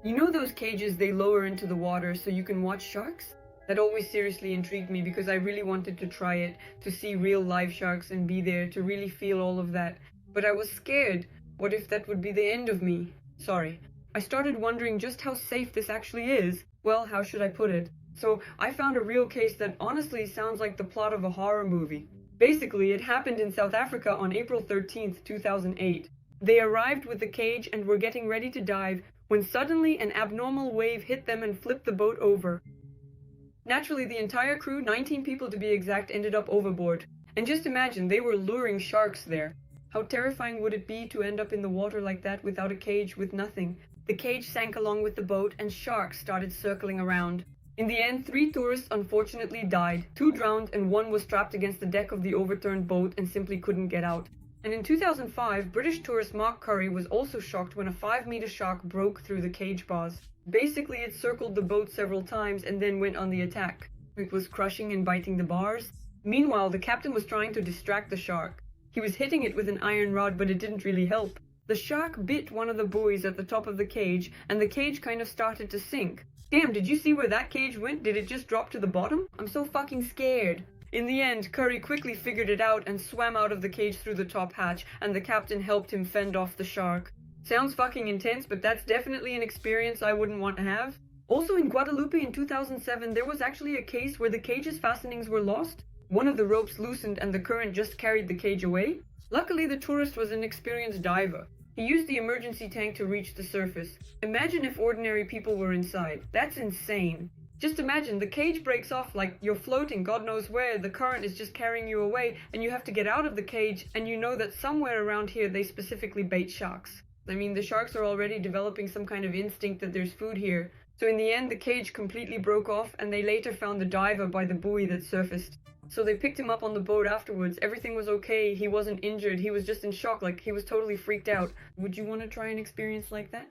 You know those cages they lower into the water so you can watch sharks? That always seriously intrigued me because I really wanted to try it, to see real live sharks and be there, to really feel all of that. But I was scared. What if that would be the end of me? Sorry. I started wondering just how safe this actually is. Well, how should I put it? So I found a real case that honestly sounds like the plot of a horror movie. Basically, it happened in South Africa on April 13th, 2008. They arrived with the cage and were getting ready to dive when suddenly an abnormal wave hit them and flipped the boat over. Naturally, the entire crew, 19 people to be exact, ended up overboard. And just imagine, they were luring sharks there. How terrifying would it be to end up in the water like that without a cage, with nothing? The cage sank along with the boat and sharks started circling around. In the end, 3 tourists unfortunately died. 2 drowned and 1 was trapped against the deck of the overturned boat and simply couldn't get out. And in 2005, British tourist Mark Curry was also shocked when a 5-meter shark broke through the cage bars. Basically, it circled the boat several times and then went on the attack. It was crushing and biting the bars. Meanwhile, the captain was trying to distract the shark. He was hitting it with an iron rod, but it didn't really help. The shark bit one of the buoys at the top of the cage, and the cage kind of started to sink. Damn, did you see where that cage went? Did it just drop to the bottom? I'm so fucking scared. In the end, Curry quickly figured it out and swam out of the cage through the top hatch, and the captain helped him fend off the shark. Sounds fucking intense, but that's definitely an experience I wouldn't want to have. Also, in Guadeloupe in 2007, there was actually a case where the cage's fastenings were lost. One of the ropes loosened and the current just carried the cage away. Luckily, the tourist was an experienced diver. He used the emergency tank to reach the surface. Imagine if ordinary people were inside. That's insane. Just imagine, the cage breaks off like you're floating God knows where, the current is just carrying you away, and you have to get out of the cage, and you know that somewhere around here they specifically bait sharks. I mean, the sharks are already developing some kind of instinct that there's food here. So in the end, the cage completely broke off, and they later found the diver by the buoy that surfaced. So they picked him up on the boat afterwards. Everything was okay, he wasn't injured, he was just in shock, like he was totally freaked out. Would you want to try an experience like that?